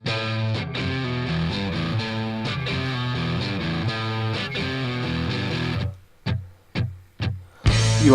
You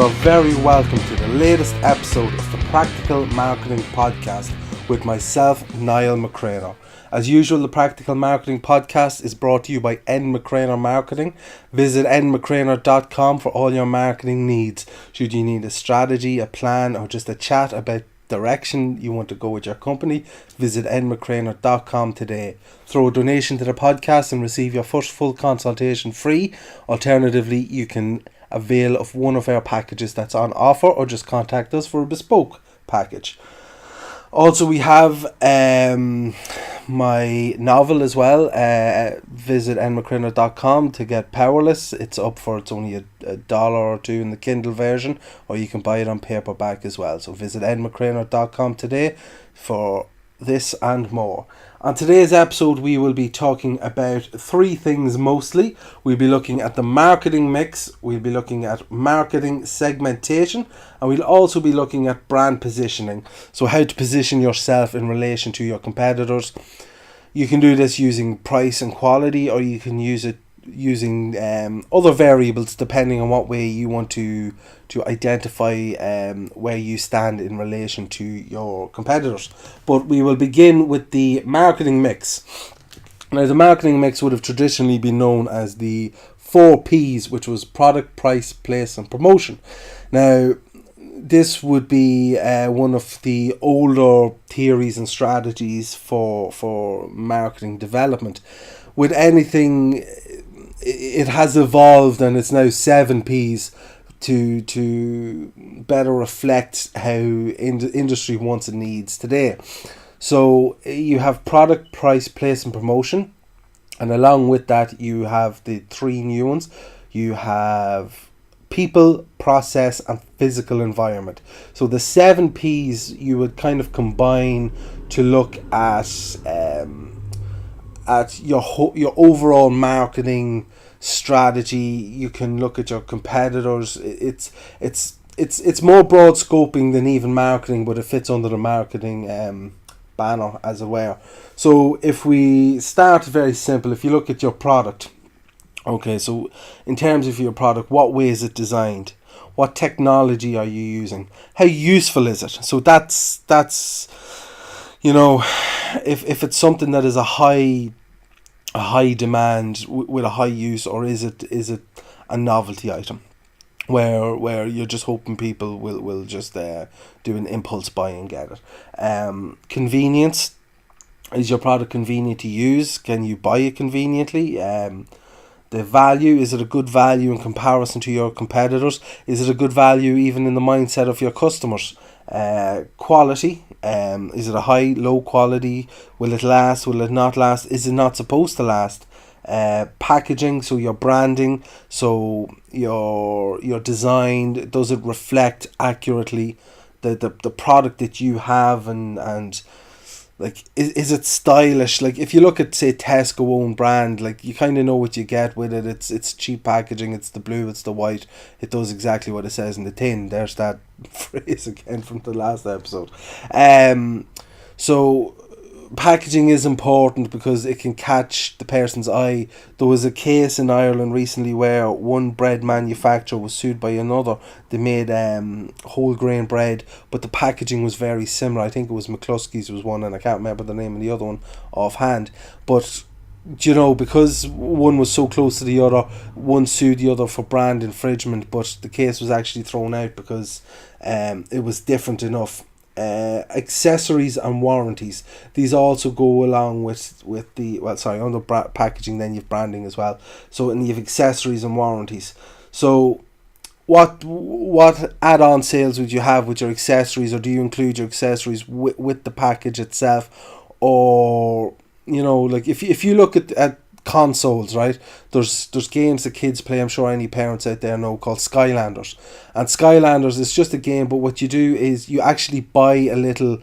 are very welcome to the latest episode of the Practical Marketing Podcast with myself, Niall McCreanor. As usual, the Practical Marketing Podcast is brought to you by nmccreanor Marketing. Visit nmccreanor.com for all your marketing needs. Should you need a strategy, a plan, or just a chat about direction you want to go with your company, visit nmccreanor.com today. Throw a donation to the podcast and receive your first full consultation free. Alternatively, you can avail of one of our packages that's on offer, or just contact us for a bespoke package. Also, we have my novel as well. Visit nmccreanor.com to get Powerless. It's only a dollar or two in the Kindle version, or you can buy it on paperback as well. So visit nmccreanor.com today for this and more. On today's episode, we will be talking about three things mostly. We'll be looking at the marketing mix, we'll be looking at marketing segmentation, and we'll also be looking at brand positioning. So how to position yourself in relation to your competitors. You can do this using price and quality, or you can use it using other variables depending on what way you want to identify where you stand in relation to your competitors. But we will begin with the marketing mix. Now, the marketing mix would have traditionally been known as the 4 Ps, which was product, price, place and promotion. Now, this would be one of the older theories and strategies for marketing development. With anything, it has evolved and it's now 7 Ps to better reflect how industry wants and needs today. So you have product, price, place and promotion, and along with that you have the 3 new ones. You have people, process and physical environment. So the 7 Ps you would kind of combine to look at your overall marketing strategy. You can look at your competitors. It's more broad scoping than even marketing, but it fits under the marketing banner, as it were. So if we start very simple, if you look at your product, okay, so in terms of your product, what way is it designed? What technology are you using? How useful is it? So that's you know, if it's something that is a high demand with a high use, or is it a novelty item where you're just hoping people will just do an impulse buy and get it. Convenience. Is your product convenient to use? Can you buy it conveniently? The value, is it a good value in comparison to your competitors? Is it a good value even in the mindset of your customers? Quality, is it a high, low quality? Will it last? Will it not last? Is it not supposed to last? Packaging, so your branding, so your design, does it reflect accurately the product that you have, and like, is it stylish? Like, if you look at, say, Tesco own brand, like, you kind of know what you get with it. It's cheap packaging, it's the blue, it's the white, it does exactly what it says in the tin. There's that phrase again from the last episode. So packaging is important because it can catch the person's eye. There was a case in Ireland recently where one bread manufacturer was sued by another. They made whole grain bread, but the packaging was very similar. I think it was McCluskey's was one, and I can't remember the name of the other one offhand. But because one was so close to the other, one sued the other for brand infringement, but the case was actually thrown out because it was different enough. Accessories and warranties, these also go along with the under packaging. Then you've branding as well, so, and you've accessories and warranties. So what add-on sales would you have with your accessories, or do you include your accessories with the package itself? Or like, if you look at consoles, right, there's games that kids play, I'm sure any parents out there know, called Skylanders. And Skylanders is just a game, but what you do is you actually buy a little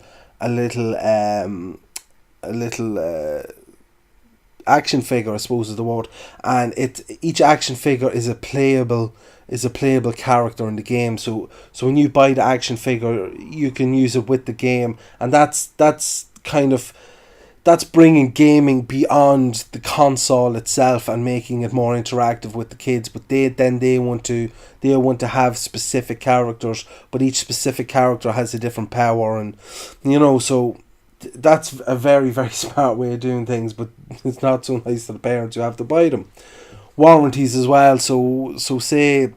action figure, I suppose is the word, and each action figure is a playable character in the game. So when you buy the action figure, you can use it with the game, and that's kind of that's bringing gaming beyond the console itself and making it more interactive with the kids. But they want to have specific characters, but each specific character has a different power, and so that's a very, very smart way of doing things. But it's not so nice to the parents who have to buy them. Warranties as well. So say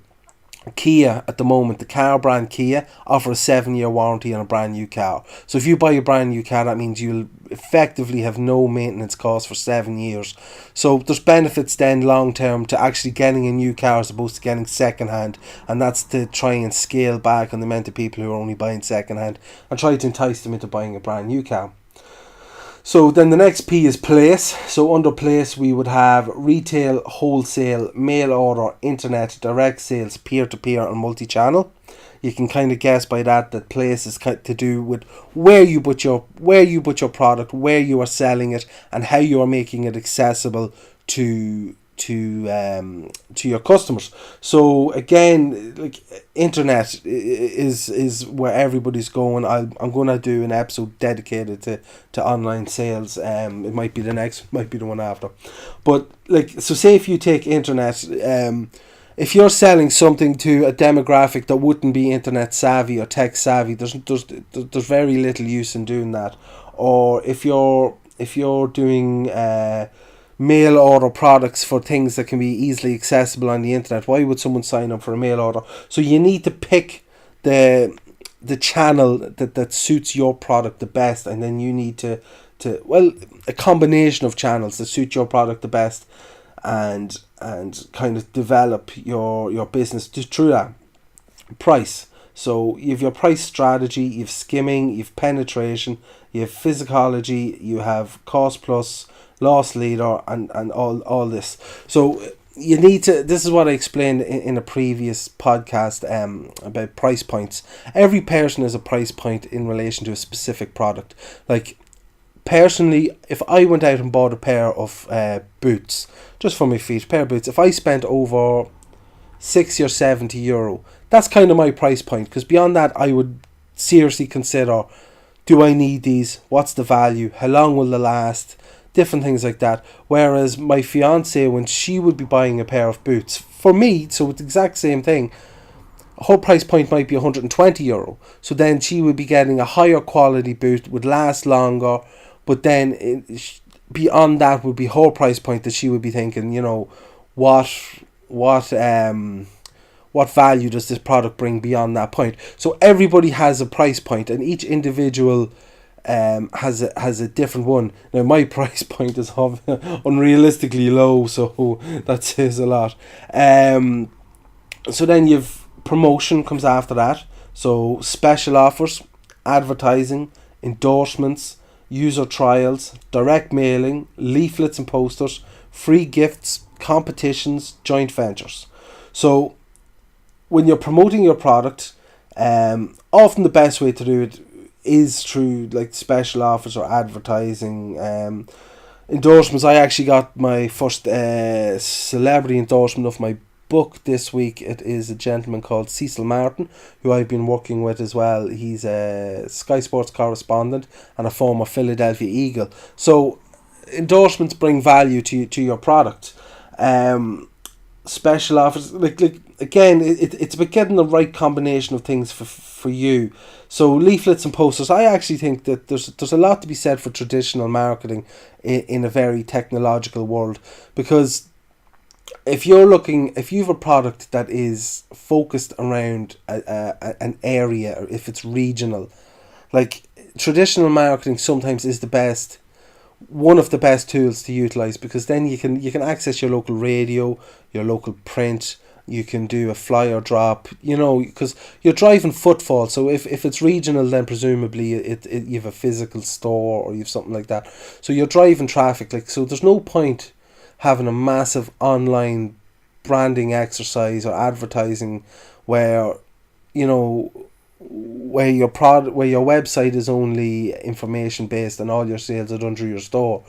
Kia at the moment, the car brand Kia offer a 7-year warranty on a brand new car. So if you buy a brand new car, that means you'll effectively have no maintenance costs for 7 years. So there's benefits then long term to actually getting a new car as opposed to getting second hand, and that's to try and scale back on the amount of people who are only buying second hand and try to entice them into buying a brand new car. So then the next P is place. So under place we would have retail, wholesale, mail order, internet, direct sales, peer-to-peer and multi-channel. You can kind of guess by that place is to do with where you put your product, where you are selling it, and how you are making it accessible to your customers. So again, like internet is where everybody's going. I'm going to do an episode dedicated to online sales. It might be the next, might be the one after. But so say if you take internet, if you're selling something to a demographic that wouldn't be internet savvy or tech savvy, there's very little use in doing that. Or if you're doing mail order products for things that can be easily accessible on the internet, why would someone sign up for a mail order? So you need to pick the channel that suits your product the best, and then you need to a combination of channels that suit your product the best, and kind of develop your business through that. Price. So you have your price strategy, you have skimming, you have penetration, you have physiology, you have cost plus, loss leader, and all this. So you need to, this is what I explained in a previous podcast about price points. Every person has a price point in relation to a specific product. Like personally, if I went out and bought a pair of boots just for my feet, pair of boots, if I spent over 60 or 70 euro, that's kind of my price point, because beyond that I would seriously consider, do I need these, what's the value, how long will they last, different things like that. Whereas my fiance, when she would be buying a pair of boots for me, so it's the exact same thing, her price point might be 120 euro, so then she would be getting a higher quality boot, would last longer, but then beyond that would be her price point that she would be thinking, what value does this product bring beyond that point? So everybody has a price point, and each individual has a different one. Now my price point is unrealistically low, so that says a lot. So then you've promotion comes after that. So special offers, advertising, endorsements, user trials, direct mailing, leaflets and posters, free gifts, competitions, joint ventures. So when you're promoting your product, often the best way to do it is through like special offers or advertising. Endorsements. I actually got my first celebrity endorsement of my book this week. It is a gentleman called Cecil Martin, who I've been working with as well. He's a Sky Sports correspondent and a former Philadelphia Eagle. So endorsements bring value to your product. Special offers, like again, it's about getting the right combination of things for you. So leaflets and posters, I actually think that there's a lot to be said for traditional marketing in a very technological world, because if you have a product that is focused around an area, or if it's regional, like traditional marketing sometimes is one of the best tools to utilize, because then you can access your local radio, your local print, you can do a flyer drop, because you're driving footfall. So if it's regional, then presumably you have a physical store or you have something like that. So you're driving traffic, so there's no point having a massive online branding exercise or advertising where where your website is only information based and all your sales are done through your store.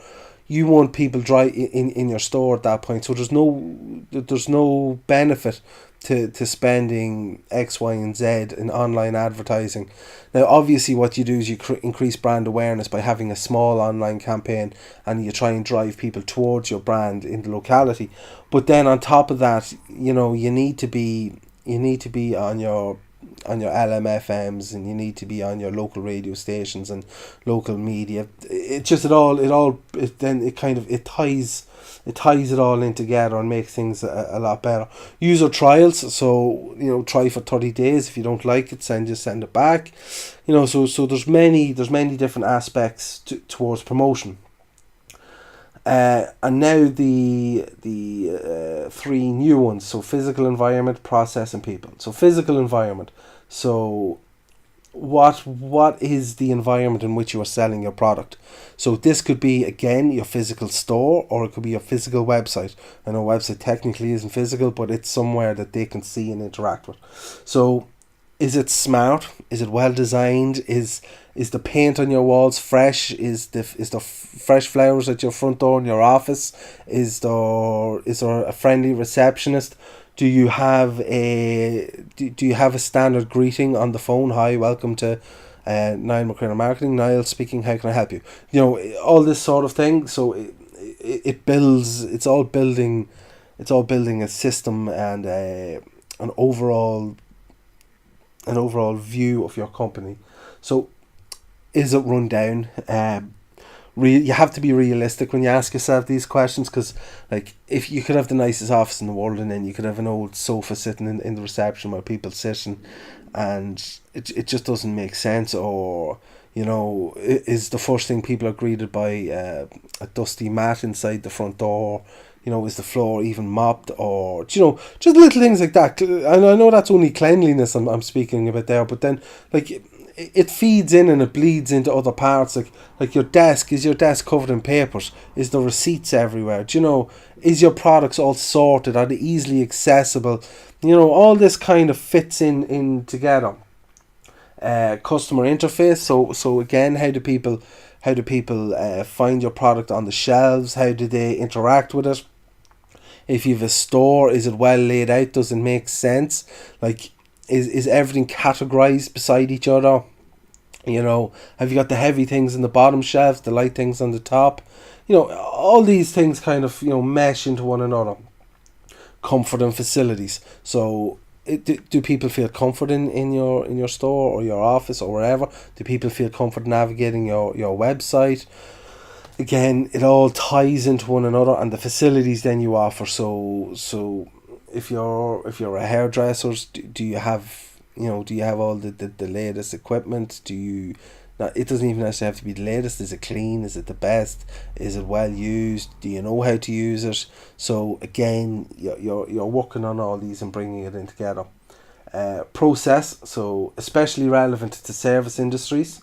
You want people in your store at that point, so there's no benefit to spending X, Y, and Z in online advertising. Now, obviously, what you do is you increase brand awareness by having a small online campaign, and you try and drive people towards your brand in the locality. But then on top of that, you know, you need to be on your LMFMs, and you need to be on your local radio stations and local media. It just it ties it all in together and makes things a lot better. User trials, so you know, try for 30 days. If you don't like it, send it back. You know, so there's many different aspects towards promotion. And now the three new ones. So physical environment, process, and people. So physical environment. So what is the environment in which you are selling your product? So this could be, again, your physical store, or it could be your physical website. I know website technically isn't physical, but it's somewhere that they can see and interact with. So is it smart? Is it well designed? Is the paint on your walls fresh? Is the fresh flowers at your front door in your office? Is there a friendly receptionist? Do you have a standard greeting on the phone? Hi, welcome to Niall McCreanor Marketing. Niall speaking. How can I help you? You know, all this sort of thing. So it builds. It's all building a system and an overall view of your company. So is it run down? You have to be realistic when you ask yourself these questions, because like, if you could have the nicest office in the world, and then you could have an old sofa sitting in the reception where people sit, and it just doesn't make sense. Or, you know, is the first thing people are greeted by a dusty mat inside the front door? You know, is the floor even mopped? Or, you know, just little things like that. And I know that's only cleanliness I'm speaking about there, but then, like, it feeds in and it bleeds into other parts. Like your desk, is your desk covered in papers? Is there receipts everywhere? Do you know, is your products all sorted? Are they easily accessible? You know, all this kind of fits in together. Customer interface. So again, how do people find your product on the shelves? How do they interact with it? If you have a store, is it well laid out? Does it make sense? Like, is everything categorized beside each other? You know, have you got the heavy things in the bottom shelves, the light things on the top? You know, all these things kind of, you know, mesh into one another. Comfort and facilities. So do people feel comfort in your store or your office or wherever? Do people feel comfort navigating your website? Again, it all ties into one another, and the facilities then you offer. So if you're a hairdresser, do you have all the latest equipment? It doesn't even necessarily have to be the latest. Is it clean? Is it the best? Is it well used? Do you know how to use it? So again, you're working on all these and bringing it in together. Process, so especially relevant to service industries,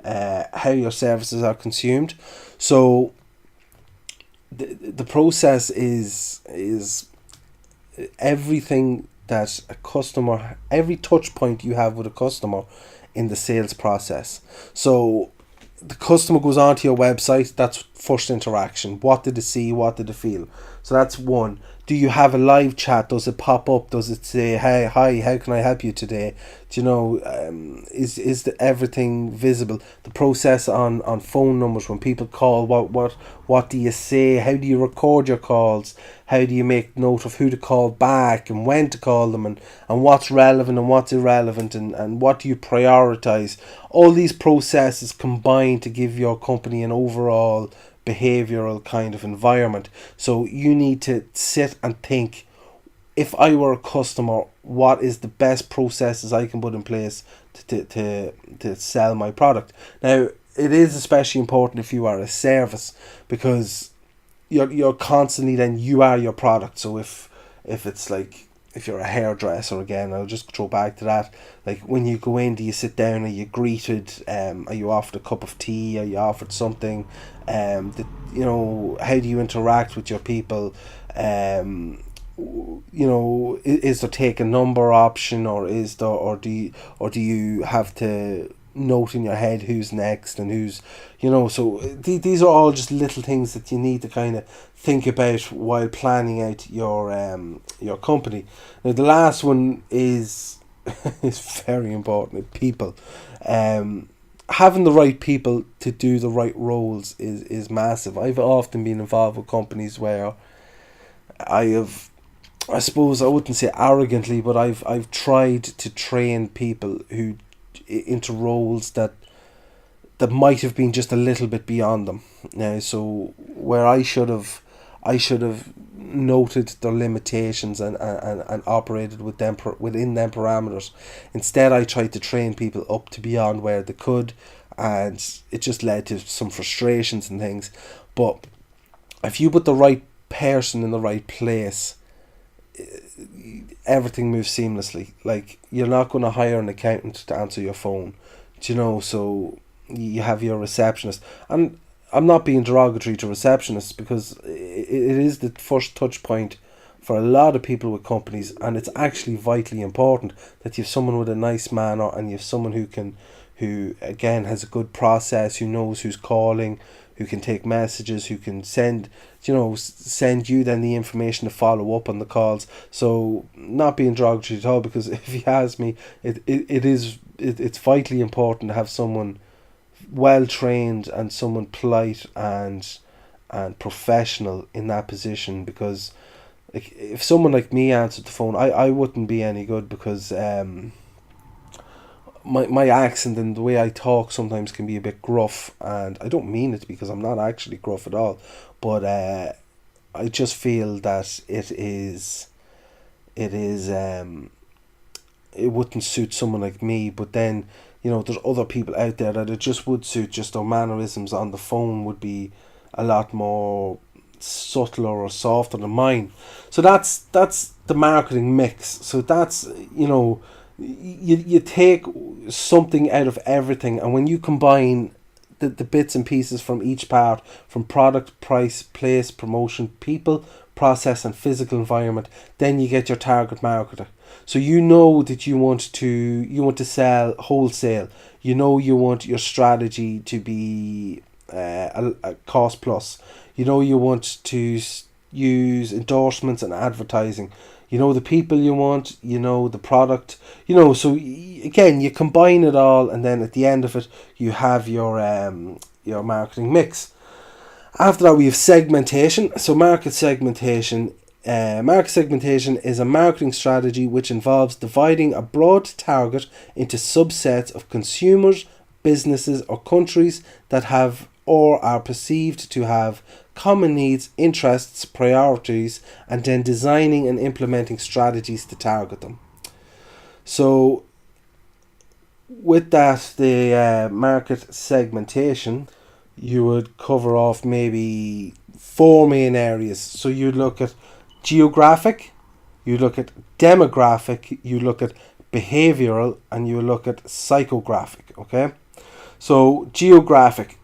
how your services are consumed. So the process is everything that a customer, every touch point you have with a customer in the sales process. So the customer goes onto your website, that's first interaction. What did they see? What did they feel? So that's one. Do you have a live chat? Does it pop up? Does it say, hey, hi, how can I help you today? Do you know, is everything visible? The process on phone numbers, when people call, what do you say? How do you record your calls? How do you make note of who to call back and when to call them, and what's relevant and what's irrelevant, and what do you prioritize? All these processes combine to give your company an overall behavioral kind of environment. So you need to sit and think, if I were a customer, what is the best processes I can put in place to sell my product? Now, it is especially important if you are a service, because you're constantly, then you are your product. So if it's like, if you're a hairdresser, again, I'll just throw back to that. Like, when you go in, do you sit down? Are you greeted? Are you offered a cup of tea? Are you offered something? How do you interact with your people? Is there take a number option, or do you have to note in your head who's next and who's, so these are all just little things that you need to kind of think about while planning out your company. Now the last one is is very important. People, having the right people to do the right roles is massive. I've often been involved with companies where I suppose I wouldn't say arrogantly, but I've tried to train people who into roles that might have been just a little bit beyond them. Now, so where I should have noted their limitations and operated with them within them parameters. Instead, I tried to train people up to beyond where they could, and it just led to some frustrations and things. But if you put the right person in the right place, everything moves seamlessly. Like, you're not going to hire an accountant to answer your phone, so you have your receptionist. And I'm not being derogatory to receptionists, because it is the first touch point for a lot of people with companies, and it's actually vitally important that you have someone with a nice manner, and you have someone who again has a good process, who knows who's calling, who can take messages, who can send you then the information to follow up on the calls. So, not being derogatory at all, because if you ask me, it's vitally important to have someone well trained and someone polite and professional in that position, because like, if someone like me answered the phone, I wouldn't be any good, because my accent and the way I talk sometimes can be a bit gruff, and I don't mean it, because I'm not actually gruff at all, but I just feel that it wouldn't suit someone like me. But then, there's other people out there that it just would suit. Just their mannerisms on the phone would be a lot more subtler or softer than mine. So that's the marketing mix. So that's, you take something out of everything, and when you combine the bits and pieces from each part, from product, price, place, promotion, people, process and physical environment, then you get your target marketer. So that you want to sell wholesale. You want your strategy to be a cost plus. You want to use endorsements and advertising. The people you want, the product, so again, you combine it all, and then at the end of it, you have your marketing mix. After that, we have segmentation. So market segmentation is a marketing strategy which involves dividing a broad target into subsets of consumers, businesses or countries that have or are perceived to have common needs, interests, priorities, and then designing and implementing strategies to target them. So with that, the market segmentation, you would cover off maybe 4 main areas. So you'd look at geographic, you look at demographic, you look at behavioral, and you look at psychographic. Okay, so geographic,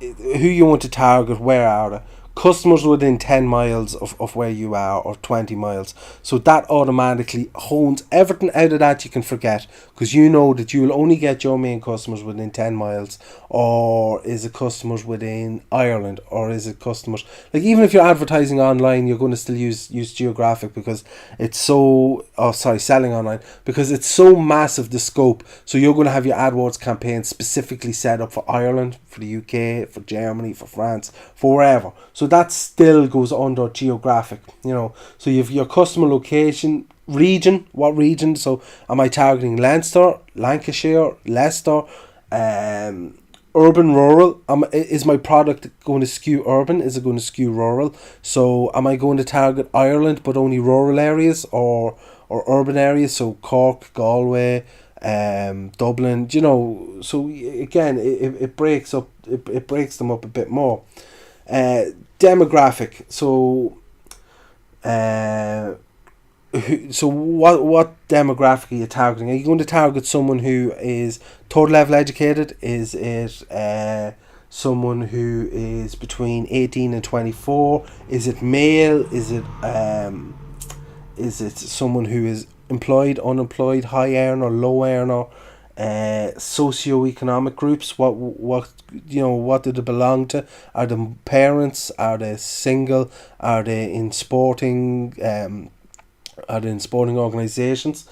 who you want to target, where are they? Customers within 10 miles of where you are, or 20 miles. So that automatically hones everything out of that you can forget, because you know that you will only get your main customers within 10 miles. Or is it customers within Ireland, or is it customers, like, even if you're advertising online, you're going to still use geographic, because it's so, selling online, because it's so massive, the scope. So you're going to have your AdWords campaign specifically set up for Ireland, for the UK, for Germany, for France, for wherever. So that still goes under geographic, So you have your customer location, region, what region? So am I targeting Leinster, Lancashire, Leicester, urban, rural? Is my product going to skew urban? Is it going to skew rural? So am I going to target Ireland but only rural areas, or urban areas? So Cork, Galway, Dublin, So again, it breaks up. It breaks them up a bit more. Demographic. So what demographic are you targeting? Are you going to target someone who is third level educated? Is it someone who is between 18 and 24? Is it male? Is it someone who is employed, unemployed, high earner, low earner? socioeconomic groups. What what do they belong to? Are they parents? Are they single? Are they in sporting? Are they in sporting organisations?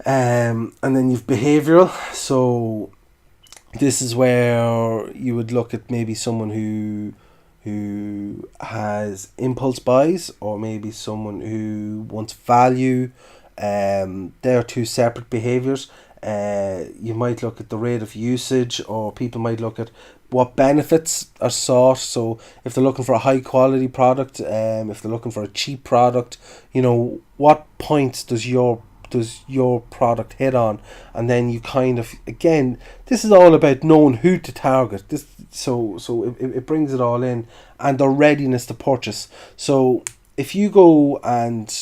And then you've behavioural. So this is where you would look at maybe someone who has impulse buys, or maybe someone who wants value. They're two separate behaviours. You might look at the rate of usage, or people might look at what benefits are sought. So if they're looking for a high quality product, if they're looking for a cheap product, what points does your product hit on? And then you kind of, again, this is all about knowing who to target. It brings it all in, and their readiness to purchase. So if you go and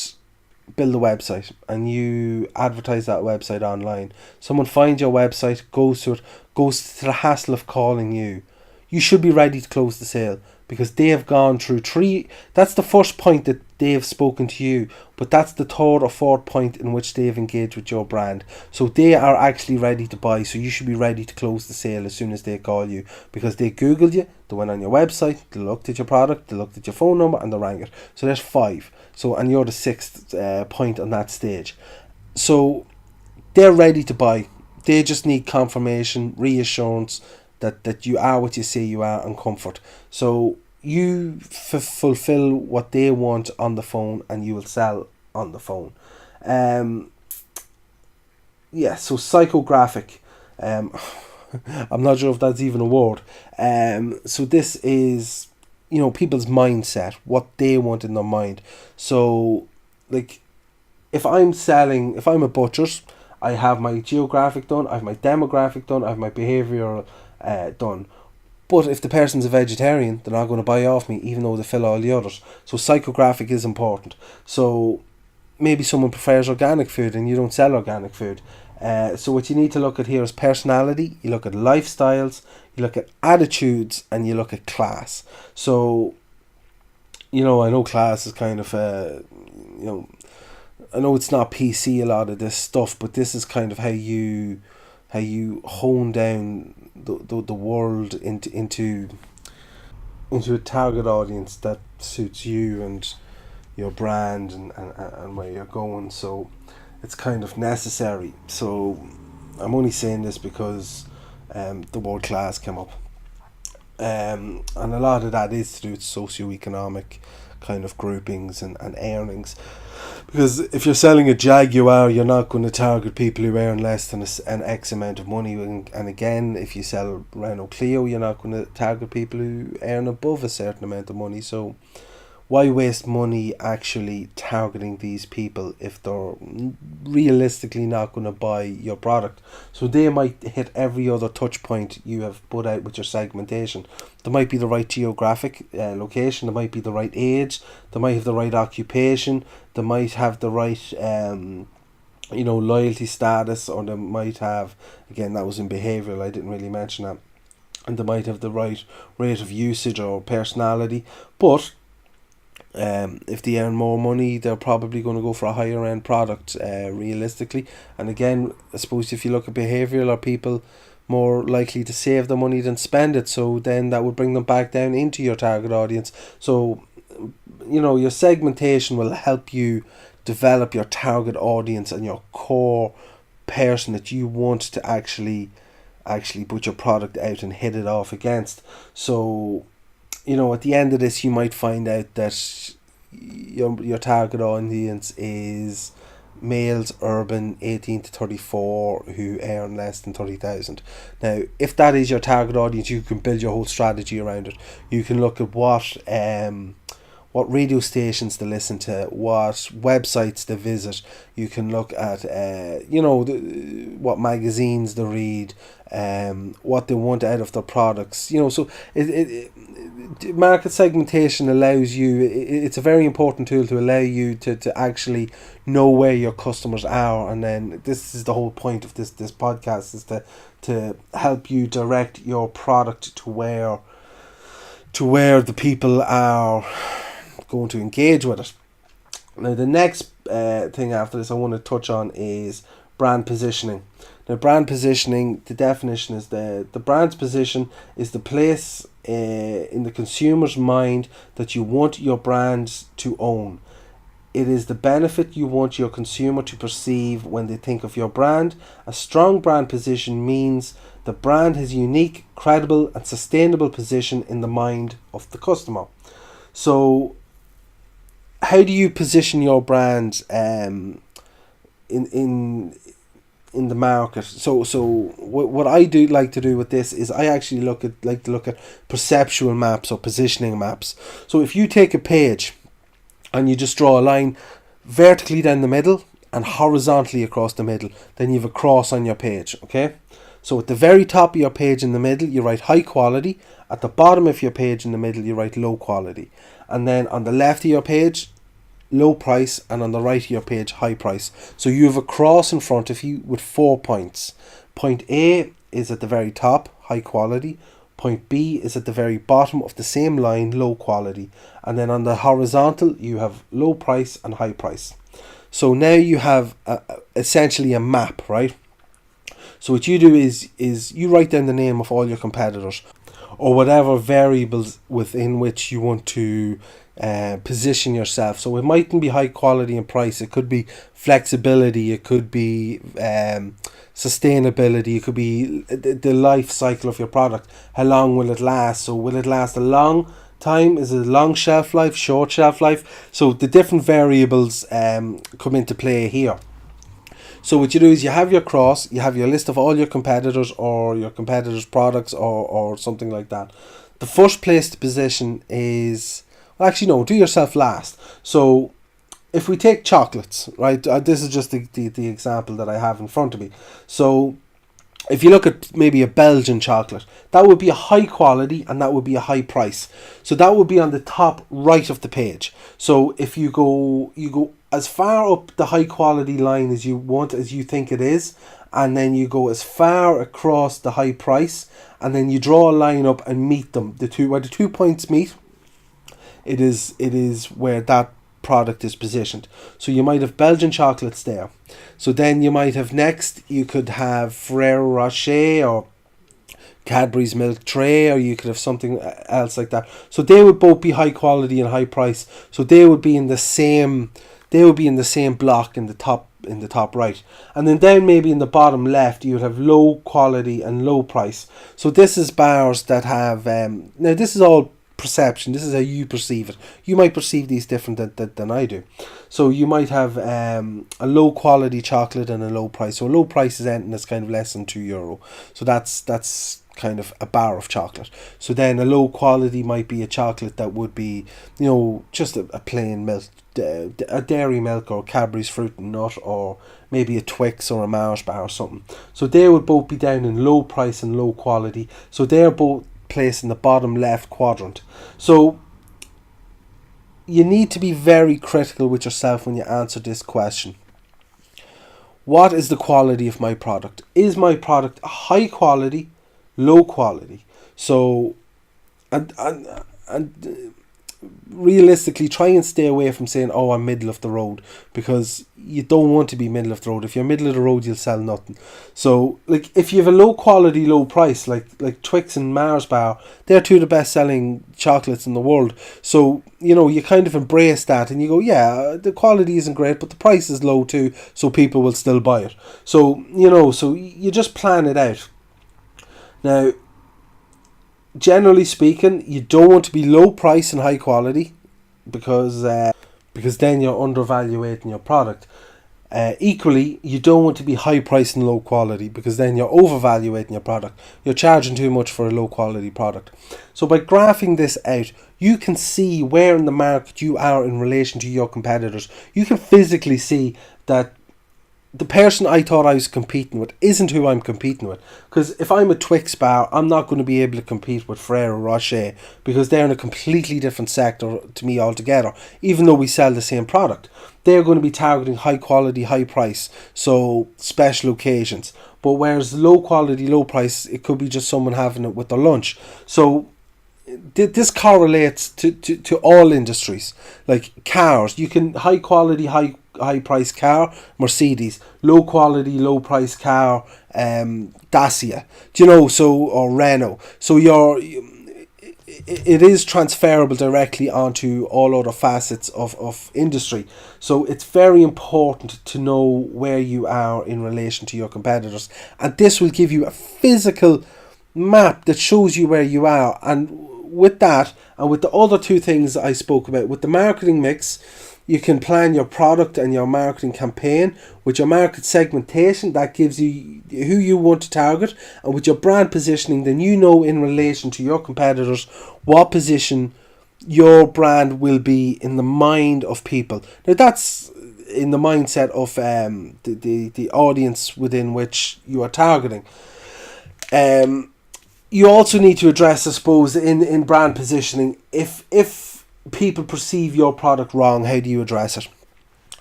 build a website and you advertise that website online, someone finds your website, goes to the hassle of calling you, you should be ready to close the sale, because they have gone through three. That's the first point that they have spoken to you, but that's the third or fourth point in which they have engaged with your brand. So they are actually ready to buy. So you should be ready to close the sale as soon as they call you, because they Googled you, they went on your website, they looked at your product, they looked at your phone number, and they rang it. So there's 5. So, and you're the 6th point on that stage. So they're ready to buy. They just need confirmation, reassurance that you are what you say you are, and comfort. So you fulfill what they want on the phone, and you will sell on the phone. So psychographic. I'm not sure if that's even a word. So this is, people's mindset, what they want in their mind. So, like, if I'm a butcher's, I have my geographic done, I have my demographic done, I have my behavioural done. But if the person's a vegetarian, they're not going to buy off me, even though they fill all the others. So psychographic is important. So maybe someone prefers organic food and you don't sell organic food. So what you need to look at here is personality. You look at lifestyles, you look at attitudes, and you look at class. So, I know class is kind of, I know it's not PC, a lot of this stuff, but this is kind of how you hone down the world into a target audience that suits you and your brand and where you're going. So it's kind of necessary. So I'm only saying this because the word class came up, and a lot of that is to do with socioeconomic kind of groupings and earnings. Because if you're selling a Jaguar, you're not going to target people who earn less than an X amount of money. And again, if you sell Renault Clio, you're not going to target people who earn above a certain amount of money. So why waste money actually targeting these people if they're realistically not going to buy your product? So they might hit every other touch point you have put out with your segmentation. There might be the right geographic location, there might be the right age, they might have the right occupation, they might have the right loyalty status, or they might have, again, that was in behavioural, I didn't really mention that, and they might have the right rate of usage or personality. But if they earn more money, they're probably going to go for a higher end product, realistically. And again, I suppose if you look at behavioural, are people more likely to save the money than spend it? So then that would bring them back down into your target audience. So, your segmentation will help you develop your target audience and your core person that you want to actually put your product out and hit it off against. So, at the end of this, you might find out that your target audience is males, urban, 18 to 34, who earn less than 30,000. Now, if that is your target audience, you can build your whole strategy around it. You can look at what radio stations they listen to, what websites they visit. You can look at what magazines they read, what they want out of their products. So market segmentation allows you. It's a very important tool to allow you to actually know where your customers are, and then this is the whole point of this podcast, is to help you direct your product to where the people are going to engage with it. Now, the next thing after this I want to touch on is brand positioning. Now, brand positioning, the definition is the brand's position is the place in the consumer's mind that you want your brand to own. It is the benefit you want your consumer to perceive when they think of your brand. A strong brand position means the brand has a unique, credible and sustainable position in the mind of the customer. So how do you position your brand in the market? So what I do like to do with this is I actually like to look at perceptual maps or positioning maps. So if you take a page and you just draw a line vertically down the middle and horizontally across the middle, then you have a cross on your page, okay? So at the very top of your page in the middle, you write high quality. At the bottom of your page in the middle, you write low quality. And then on the left of your page, low price, and on the right of your page, high price. So you have a cross in front of you with 4 points. Point A is at the very top, high quality. Point B is at the very bottom of the same line, low quality. And then on the horizontal, you have low price and high price. So now you have essentially a map, right? So what you do is you write down the name of all your competitors or whatever variables within which you want to position yourself. So it mightn't be high quality and price. It could be flexibility. It could be sustainability. It could be the life cycle of your product. How long will it last? So will it last a long time? Is it a long shelf life, short shelf life? So the different variables come into play here. So what you do is you have your cross, you have your list of all your competitors or your competitors' products or something like that. The first place to position is, well, actually no, do yourself last. So if we take chocolates, right, this is just the example that I have in front of me. So if you look at maybe a Belgian chocolate, that would be a high quality and that would be a high price. So that would be on the top right of the page. So if you go as far up the high quality line as you want, as you think it is, and then you go as far across the high price, and then you draw a line up and meet them. Where the 2 points meet, it is where that product is positioned. So you might have Belgian chocolates there. So then you might have next, you could have Ferrero Rocher or Cadbury's Milk Tray, or you could have something else like that. So they would both be high quality and high price. So they would be in the same block in the top right. And then down maybe in the bottom left, you would have low quality and low price. So this is bars that have now this is all perception. This is how you perceive it. You might perceive these different than I do. So you might have a low quality chocolate and a low price. So a low price is anything that's kind of less than €2. So that's kind of a bar of chocolate. So then a low quality might be a chocolate that would be, just a plain milk, a dairy milk or Cadbury's fruit and nut, or maybe a Twix or a Mars bar or something. So they would both be down in low price and low quality. So they're both placed in the bottom left quadrant. So you need to be very critical with yourself when you answer this question. What is the quality of my product? Is my product high quality, low quality? So and realistically, try and stay away from saying, oh, I'm middle of the road, because you don't want to be middle of the road. If you're middle of the road, you'll sell nothing. So like if you have a low quality, low price, like Twix and Mars bar, they're two of the best selling chocolates in the world. So you kind of embrace that and you go, yeah, the quality isn't great, but the price is low too, so people will still buy it. So so you just plan it out. Now, generally speaking, you don't want to be low price and high quality, because then you're undervaluating your product. Equally, you don't want to be high price and low quality, because then you're overvaluating your product. You're charging too much for a low quality product. So by graphing this out, you can see where in the market you are in relation to your competitors. You can physically see that the person I thought I was competing with isn't who I'm competing with. Because if I'm a Twix bar, I'm not going to be able to compete with Ferrero Rocher, because they're in a completely different sector to me altogether, even though we sell the same product. They're going to be targeting high quality, high price, so special occasions. But whereas low quality, low price, it could be just someone having it with their lunch. So this correlates to all industries. Like cars, you can high quality, high high price car, Mercedes. Low quality, low price car, Dacia. Do you know? So, or Renault. So it is transferable directly onto all other facets of industry. So it's very important to know where you are in relation to your competitors. And this will give you a physical map that shows you where you are. And with that, and with the other two things I spoke about, with the marketing mix, you can plan your product and your marketing campaign. With your market segmentation, that gives you who you want to target. And with your brand positioning, then you know in relation to your competitors what position your brand will be in the mind of people. Now that's in the mindset of the audience within which you are targeting. You also need to address, I suppose, in brand positioning, if people perceive your product wrong, how do you address it?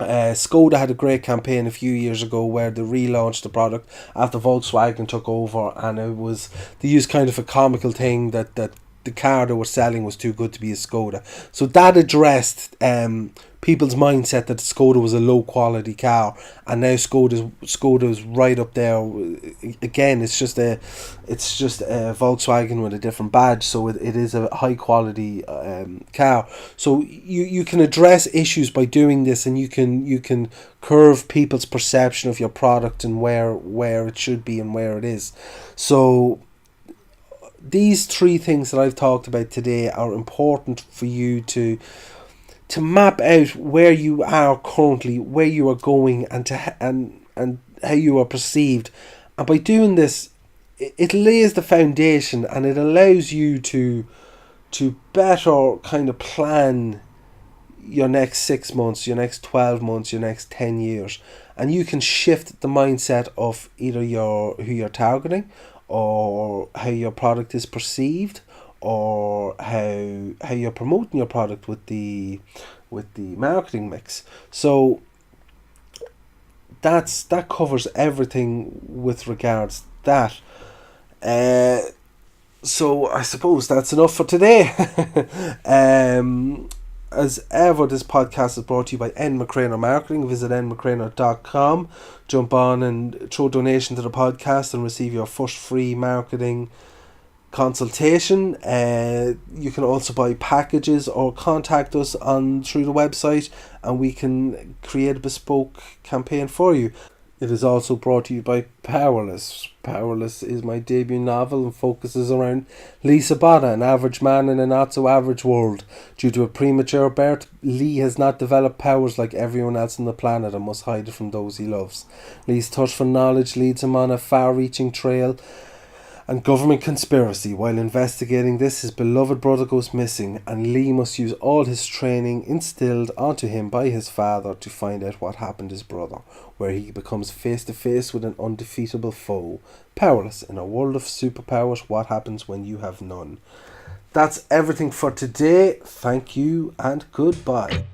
Skoda had a great campaign a few years ago where they relaunched the product after Volkswagen took over, and they used kind of a comical thing that the car they were selling was too good to be a Skoda. So that addressed people's mindset that Skoda was a low quality car, and now Skoda's right up there. Again, it's just a Volkswagen with a different badge, so it is a high quality car. So you can address issues by doing this, and you can curve people's perception of your product and where it should be and where it is. So these three things that I've talked about today are important for you to map out where you are currently, where you are going, and how you are perceived. And by doing this, it lays the foundation, and it allows you to better kind of plan your next 6 months, your next 12 months, your next 10 years. And you can shift the mindset of either who you're targeting, or how your product is perceived, or how you're promoting your product with the marketing mix. So that covers everything with regards to that. So I suppose that's enough for today. As ever, this podcast is brought to you by nmccreanor Marketing. Visit nmccreanor.com. Jump on and throw a donation to the podcast and receive your first free marketing consultation. You can also buy packages or contact us through the website, and we can create a bespoke campaign for you. It is also brought to you by Powerless. Powerless is my debut novel and focuses around Lee Sabata, an average man in a not-so-average world. Due to a premature birth, Lee has not developed powers like everyone else on the planet and must hide it from those he loves. Lee's thirst for knowledge leads him on a far-reaching trail and government conspiracy. While investigating this, his beloved brother goes missing, and Lee must use all his training instilled onto him by his father to find out what happened to his brother, where he becomes face to face with an undefeatable foe. Powerless. In a world of superpowers, what happens when you have none? That's everything for today. Thank you and goodbye.